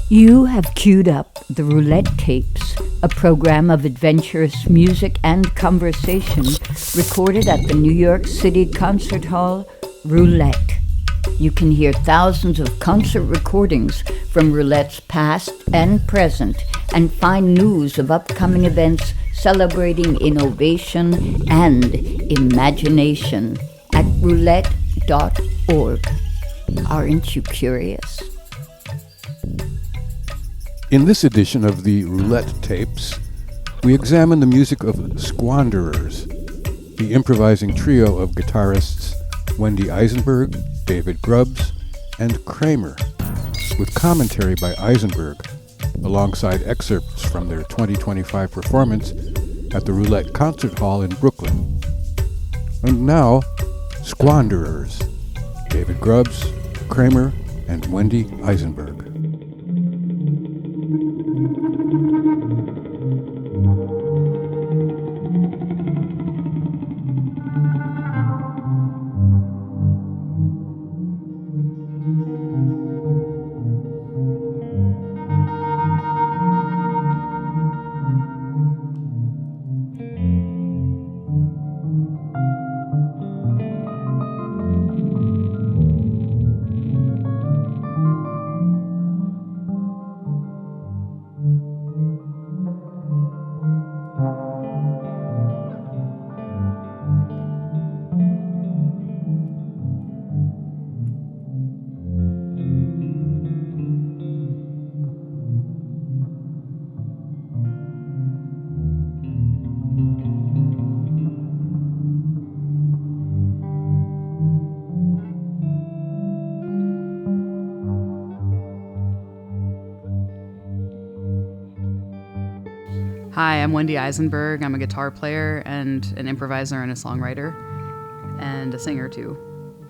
You have queued up the Roulette Tapes, a program of adventurous music and conversation recorded at the New York City Concert Hall, Roulette. You can hear thousands of concert recordings from Roulette's past and present and find news of upcoming events celebrating innovation and imagination at roulette.org. Aren't you curious? In this edition of the Roulette Tapes, we examine the music of Squanderers, the improvising trio of guitarists Wendy Eisenberg, David Grubbs, and Kramer, with commentary by Eisenberg, alongside excerpts from their 2025 performance at the Roulette Concert Hall in Brooklyn. And now, Squanderers, David Grubbs, Kramer, and Wendy Eisenberg. Hi, I'm Wendy Eisenberg. I'm a guitar player and an improviser and a songwriter and a singer too.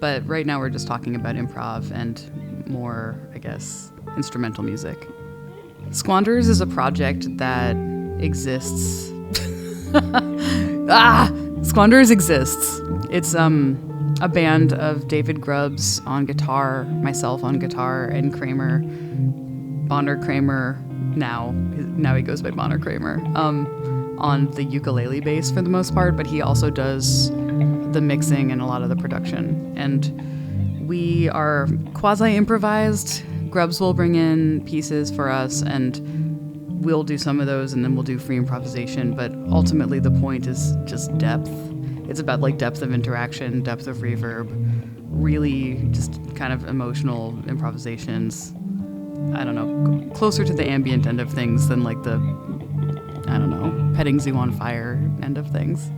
But right now we're just talking about improv and more, I guess, instrumental music. Squanderers is a project that exists. Squanderers exists. It's a band of David Grubbs on guitar, myself on guitar, and Kramer, Bonner Kramer. Now he goes by Bonner Kramer, on the ukulele bass for the most part, but he also does the mixing and a lot of the production. And we are quasi-improvised. Grubbs will bring in pieces for us, and we'll do some of those, and then we'll do free improvisation. But ultimately, the point is just depth. It's about like depth of interaction, depth of reverb, really just kind of emotional improvisations. I don't know, closer to the ambient end of things than like the, I don't know, petting zoo on fire end of things.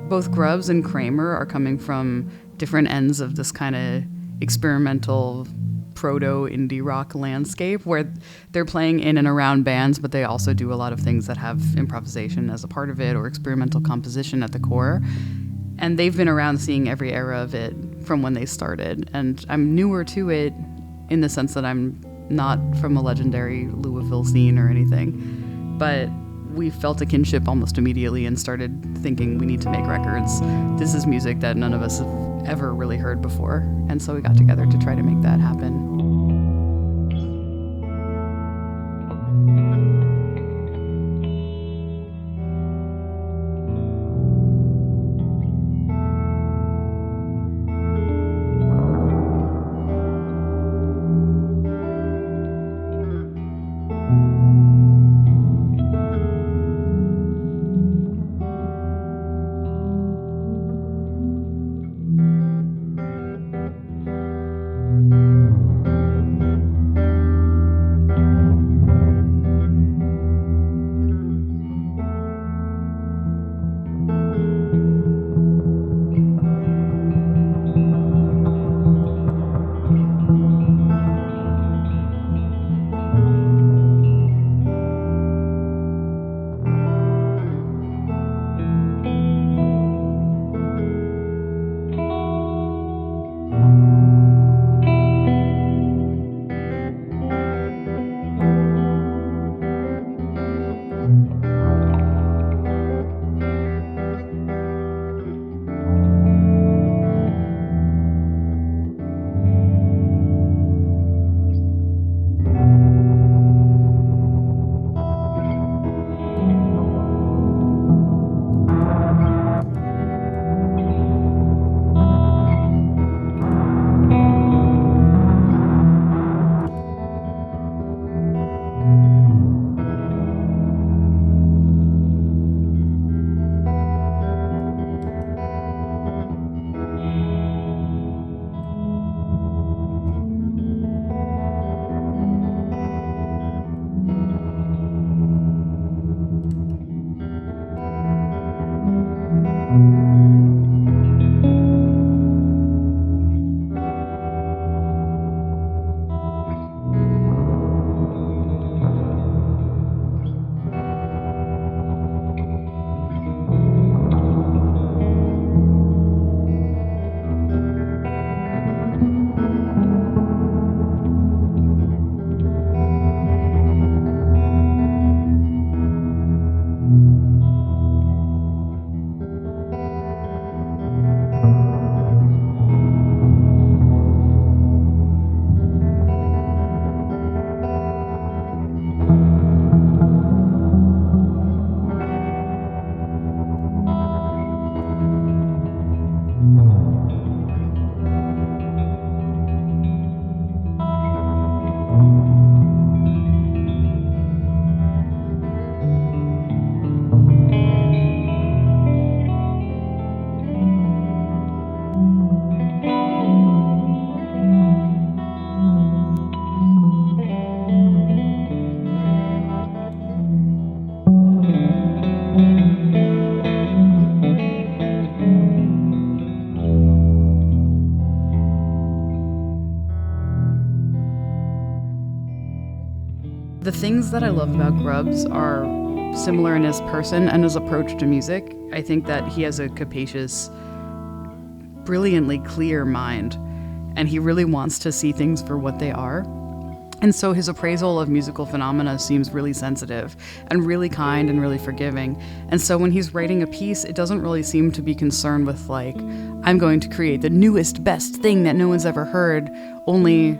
Both Grubbs and Kramer are coming from different ends of this kind of experimental proto-indie rock landscape where they're playing in and around bands, but they also do a lot of things that have improvisation as a part of it or experimental composition at the core. And they've been around seeing every era of it from when they started. And I'm newer to it in the sense that I'm not from a legendary Louisville scene or anything, but we felt a kinship almost immediately and started thinking we need to make records. This is music that none of us have ever really heard before, and so we got together to try to make that happen. The things that I love about Grubbs are similar in his person and his approach to music. I think that he has a capacious, brilliantly clear mind, and he really wants to see things for what they are. And so his appraisal of musical phenomena seems really sensitive and really kind and really forgiving. And so when he's writing a piece, it doesn't really seem to be concerned with like, I'm going to create the newest, best thing that no one's ever heard, only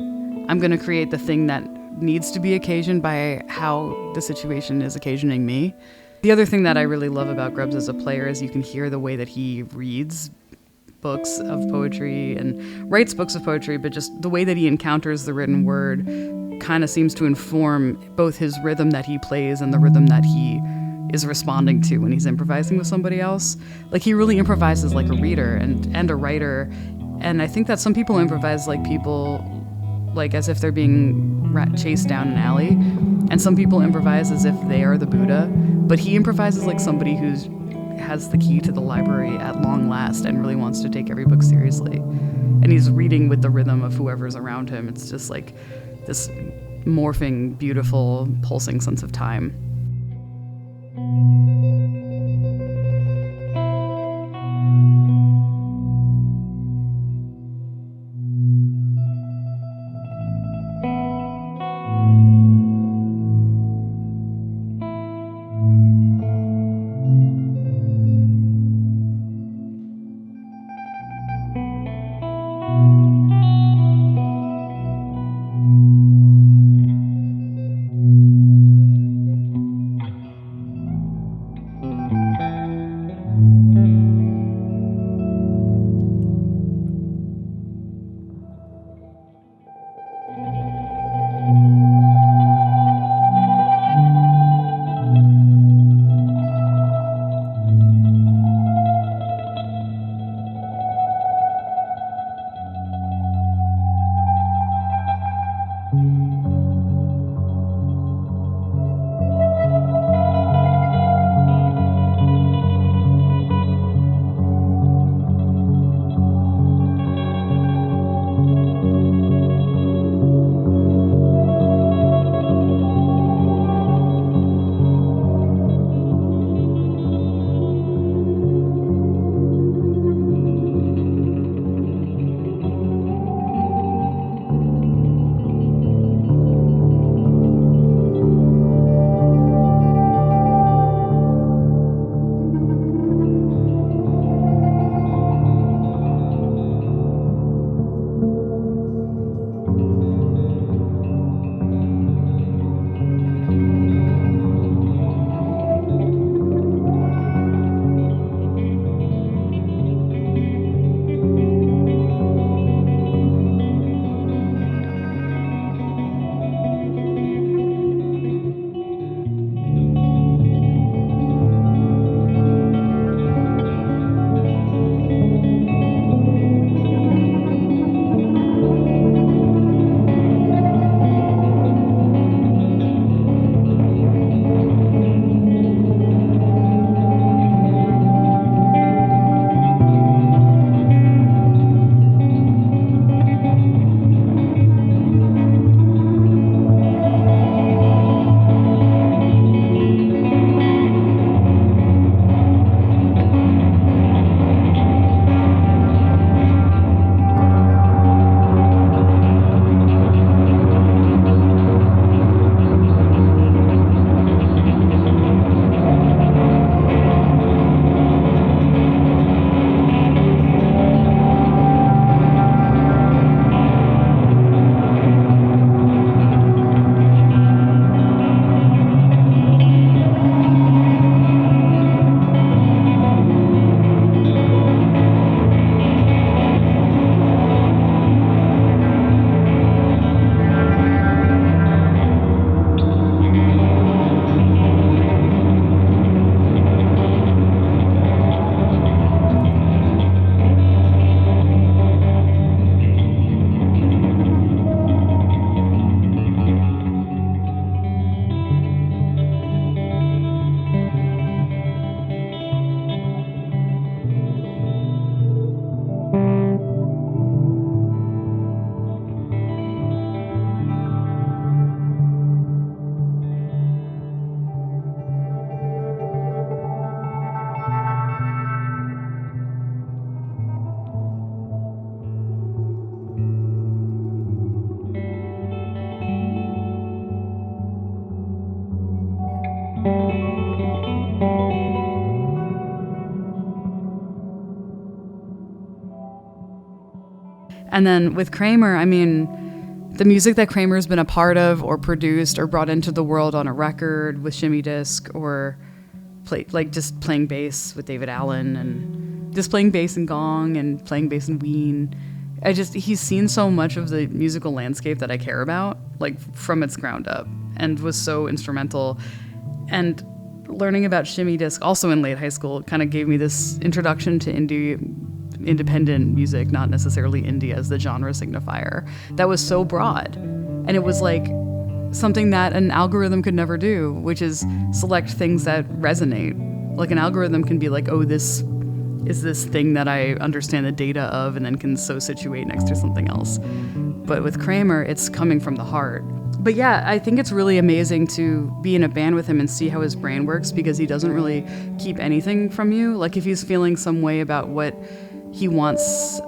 I'm going to create the thing that needs to be occasioned by how the situation is occasioning me. The other thing that I really love about Grubbs as a player is you can hear the way that he reads books of poetry and writes books of poetry, but just the way that he encounters the written word kind of seems to inform both his rhythm that he plays and the rhythm that he is responding to when he's improvising with somebody else. Like, he really improvises like a reader and a writer. And I think that some people improvise like people, like as if they're being chased down an alley. And some people improvise as if they are the Buddha. But he improvises like somebody who's has the key to the library at long last and really wants to take every book seriously. And he's reading with the rhythm of whoever's around him. It's just like this morphing, beautiful, pulsing sense of time. And then with Kramer, I mean, the music that Kramer's been a part of or produced or brought into the world on a record with Shimmy Disc, or just playing bass with David Allen, and just playing bass and gong and playing bass and Ween. He's seen so much of the musical landscape that I care about, like from its ground up, and was so instrumental. And learning about Shimmy Disc also in late high school kind of gave me this introduction to independent music, not necessarily indie as the genre signifier, that was so broad. And it was like something that an algorithm could never do, which is select things that resonate. Like an algorithm can be like, oh, this is this thing that I understand the data of and then can so situate next to something else. But with Kramer, it's coming from the heart. But yeah, I think it's really amazing to be in a band with him and see how his brain works, because he doesn't really keep anything from you. Like if he's feeling some way about what he wants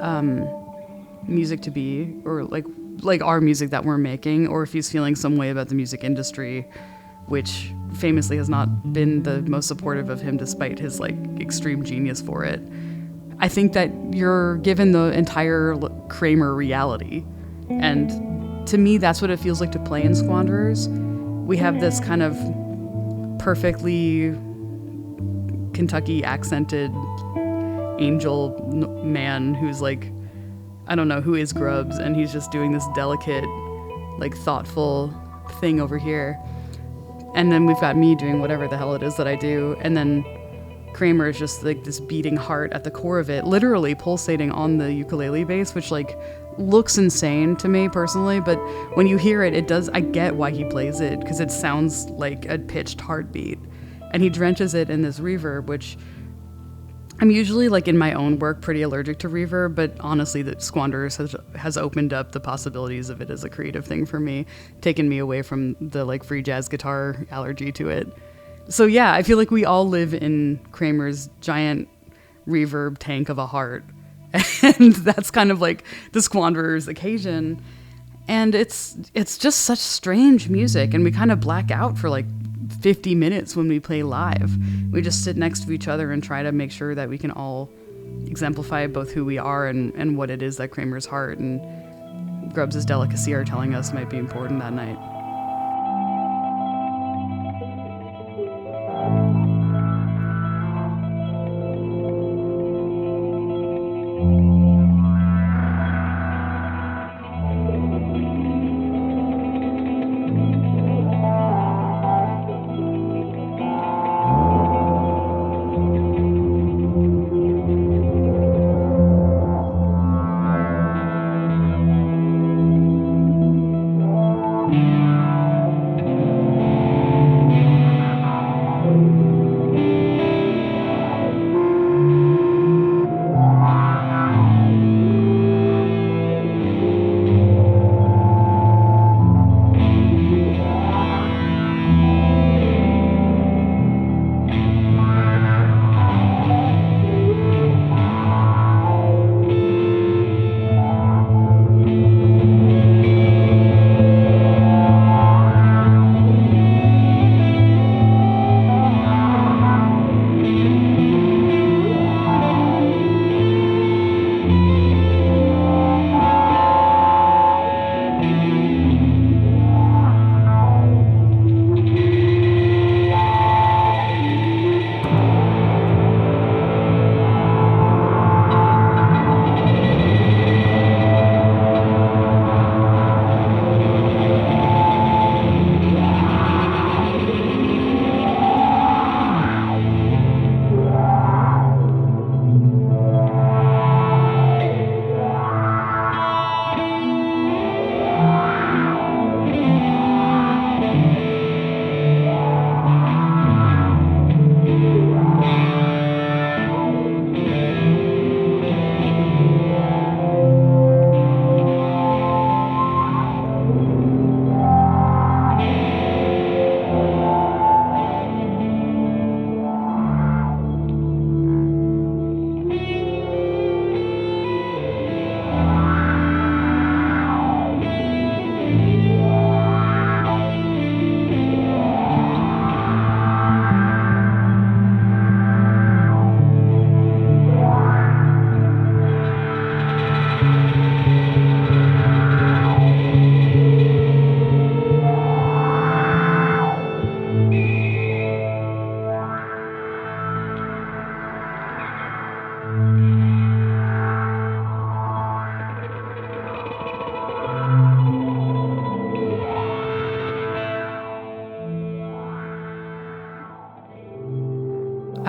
music to be, or like our music that we're making, or if he's feeling some way about the music industry, which famously has not been the most supportive of him despite his like extreme genius for it. I think that you're given the entire Kramer reality. And to me, that's what it feels like to play in Squanderers. We have this kind of perfectly Kentucky accented angel man who's like, I don't know, who is Grubbs, and he's just doing this delicate, like thoughtful thing over here. And then we've got me doing whatever the hell it is that I do. And then Kramer is just like this beating heart at the core of it, literally pulsating on the ukulele bass, which like looks insane to me personally. But when you hear it, it does, I get why he plays it, because it sounds like a pitched heartbeat. And he drenches it in this reverb, which I'm usually like in my own work pretty allergic to reverb, but honestly the Squanderers has opened up the possibilities of it as a creative thing for me, taken me away from the like free jazz guitar allergy to it. So yeah, I feel like we all live in Kramer's giant reverb tank of a heart. And that's kind of like the Squanderers occasion. And it's just such strange music, and we kind of black out for like 50 minutes when we play live. We just sit next to each other and try to make sure that we can all exemplify both who we are and what it is that Kramer's heart and Grubbs' delicacy are telling us might be important that night.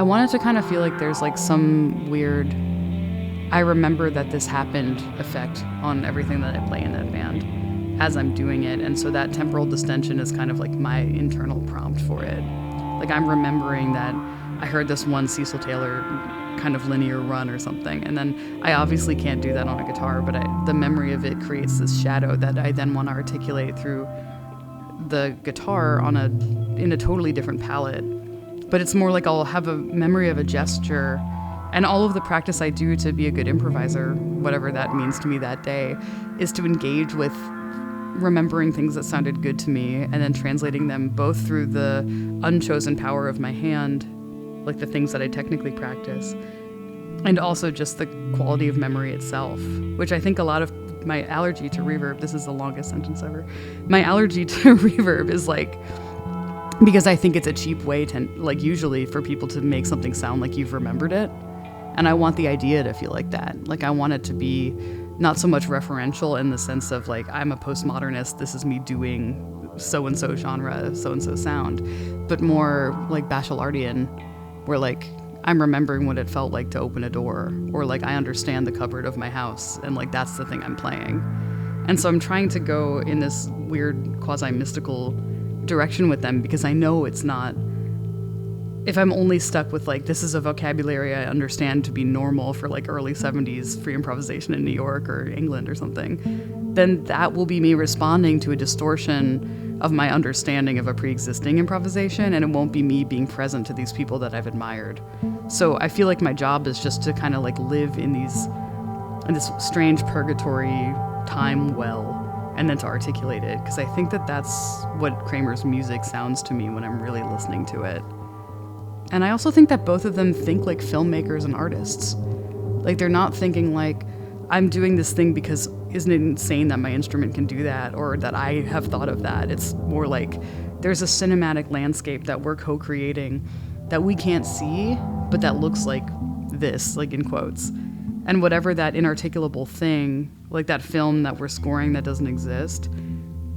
want it to kind of feel like there's like some weird, I remember that this happened effect on everything that I play in that band as I'm doing it. And so that temporal distension is kind of like my internal prompt for it. Like I'm remembering that I heard this one Cecil Taylor kind of linear run or something. And then I obviously can't do that on a guitar, but the memory of it creates this shadow that I then want to articulate through the guitar in a totally different palette. But it's more like I'll have a memory of a gesture, and all of the practice I do to be a good improviser, whatever that means to me that day, is to engage with remembering things that sounded good to me and then translating them both through the unchosen power of my hand, like the things that I technically practice, and also just the quality of memory itself, which I think a lot of my allergy to reverb, this is the longest sentence ever, my allergy to reverb is like, because I think it's a cheap way to, like, usually for people to make something sound like you've remembered it. And I want the idea to feel like that. Like I want it to be not so much referential in the sense of like, I'm a postmodernist, this is me doing so-and-so genre, so-and-so sound, but more like Bachelardian, where like, I'm remembering what it felt like to open a door, or like I understand the cupboard of my house, and like that's the thing I'm playing. And so I'm trying to go in this weird quasi-mystical direction with them, because I know it's not, if I'm only stuck with like, this is a vocabulary I understand to be normal for like early 70s free improvisation in New York or England or something, then that will be me responding to a distortion of my understanding of a pre-existing improvisation, and it won't be me being present to these people that I've admired. So I feel like my job is just to kind of like live in this strange purgatory time well, and then to articulate it, because I think that that's what Kramer's music sounds to me when I'm really listening to it. And I also think that both of them think like filmmakers and artists. Like they're not thinking like, I'm doing this thing because isn't it insane that my instrument can do that, or that I have thought of that. It's more like there's a cinematic landscape that we're co-creating that we can't see, but that looks like this, like in quotes. And whatever that inarticulable thing, like that film that we're scoring that doesn't exist,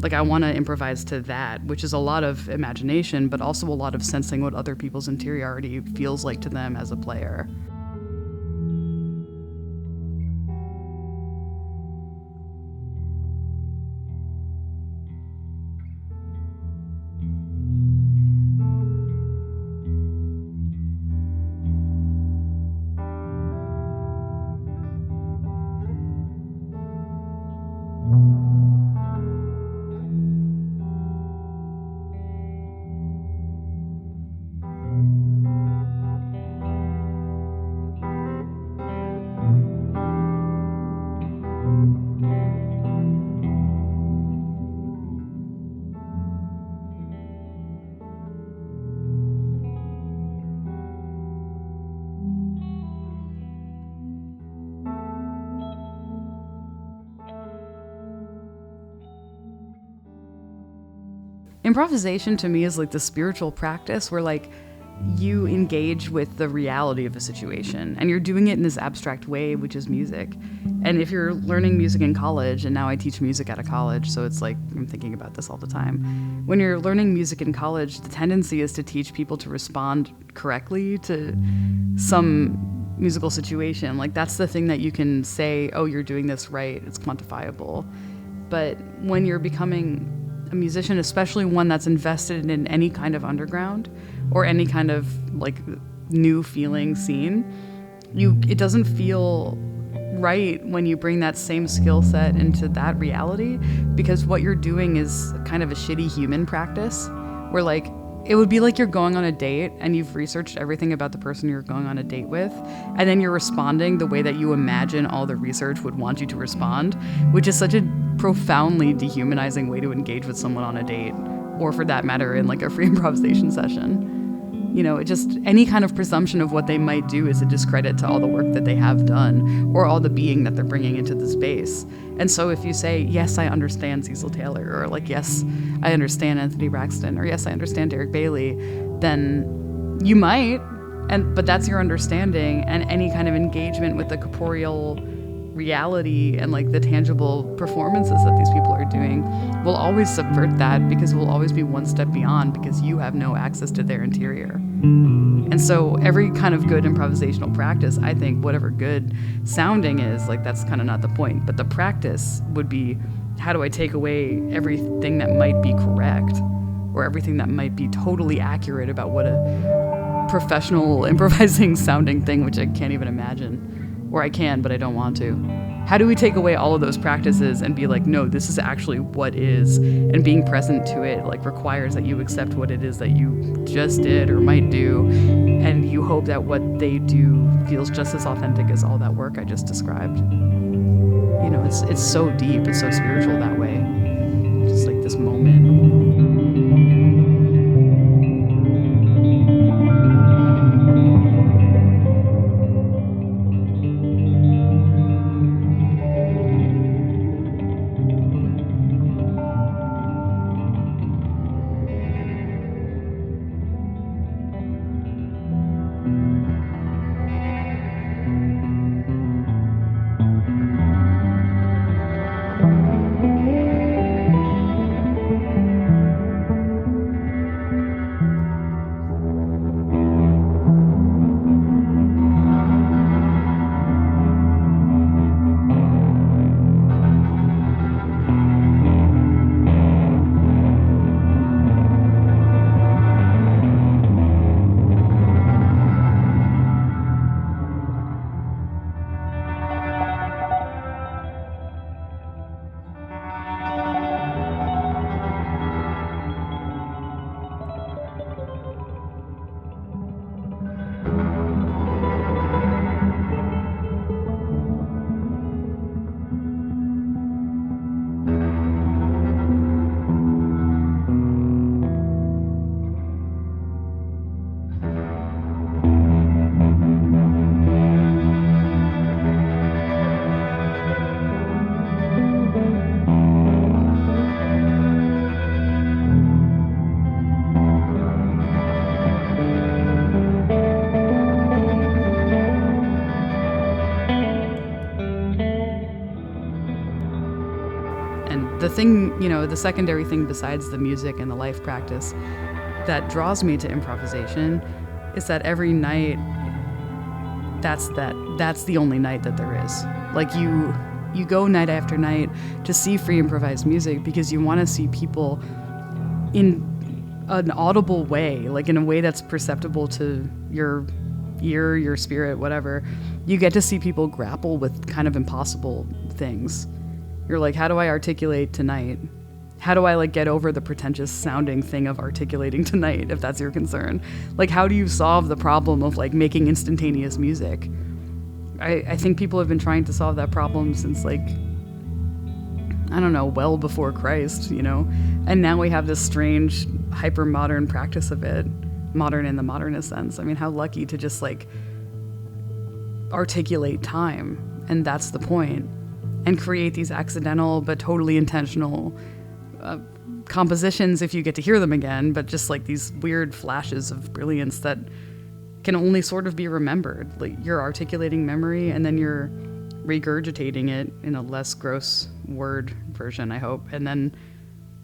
like I want to improvise to that, which is a lot of imagination, but also a lot of sensing what other people's interiority feels like to them as a player. Improvisation to me is like the spiritual practice where like you engage with the reality of a situation, and you're doing it in this abstract way, which is music. And if you're learning music in college, and now I teach music at a college, so it's like I'm thinking about this all the time. When you're learning music in college, the tendency is to teach people to respond correctly to some musical situation. Like that's the thing that you can say, oh, you're doing this right, it's quantifiable. But when you're becoming a musician, especially one that's invested in any kind of underground or any kind of like new feeling scene, it doesn't feel right when you bring that same skill set into that reality, because what you're doing is kind of a shitty human practice where like it would be like you're going on a date and you've researched everything about the person you're going on a date with, and then you're responding the way that you imagine all the research would want you to respond, which is such a profoundly dehumanizing way to engage with someone on a date, or for that matter in like a free improvisation session. You know, it just, any kind of presumption of what they might do is a discredit to all the work that they have done, or all the being that they're bringing into the space. And so if you say, yes, I understand Cecil Taylor, or like, yes, I understand Anthony Braxton, or yes, I understand Derek Bailey, then you might, but that's your understanding, and any kind of engagement with the corporeal reality and like the tangible performances that these people are doing will always subvert that, because we'll always be one step beyond, because you have no access to their interior. And so every kind of good improvisational practice, I think whatever good sounding is, like that's kind of not the point, but the practice would be, how do I take away everything that might be correct, or everything that might be totally accurate about what a professional improvising sounding thing, which I can't even imagine. Or I can, but I don't want to. How do we take away all of those practices and be like, no, this is actually what is, and being present to it like requires that you accept what it is that you just did or might do, and you hope that what they do feels just as authentic as all that work I just described. You know, it's so deep, it's so spiritual that way. Just like this moment. The thing, you know, the secondary thing besides the music and the life practice that draws me to improvisation is that every night, that's the only night that there is. Like you go night after night to see free improvised music because you want to see people in an audible way, like in a way that's perceptible to your ear, your spirit, whatever. You get to see people grapple with kind of impossible things. You're like, how do I articulate tonight? How do I like get over the pretentious sounding thing of articulating tonight, if that's your concern? Like, how do you solve the problem of like making instantaneous music? I think people have been trying to solve that problem since like, I don't know, well before Christ, you know? And now we have this strange hyper-modern practice of it, modern in the modernist sense. I mean, how lucky to just like articulate time, and that's the point. And create these accidental but totally intentional compositions if you get to hear them again, but just like these weird flashes of brilliance that can only sort of be remembered. Like you're articulating memory and then you're regurgitating it in a less gross word version, I hope. And then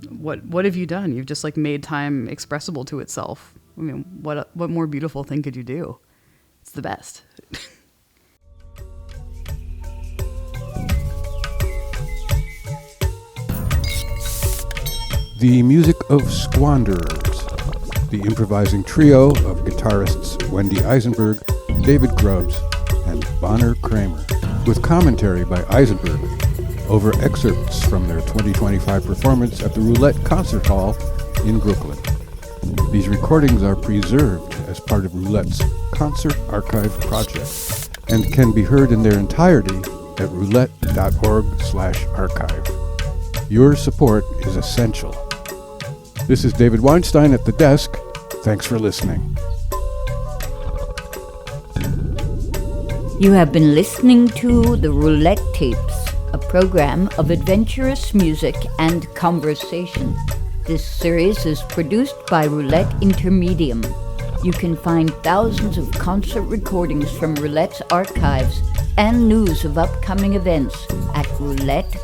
what have you done? You've just like made time expressible to itself. I mean, what more beautiful thing could you do? It's the best. The music of Squanderers, the improvising trio of guitarists Wendy Eisenberg, David Grubbs, and Bonner Kramer, with commentary by Eisenberg over excerpts from their 2025 performance at the Roulette Concert Hall in Brooklyn. These recordings are preserved as part of Roulette's Concert Archive project and can be heard in their entirety at roulette.org/archive. Your support is essential. This is David Weinstein at the desk. Thanks for listening. You have been listening to the Roulette Tapes, a program of adventurous music and conversation. This series is produced by Roulette Intermedium. You can find thousands of concert recordings from Roulette's archives and news of upcoming events at roulette.org.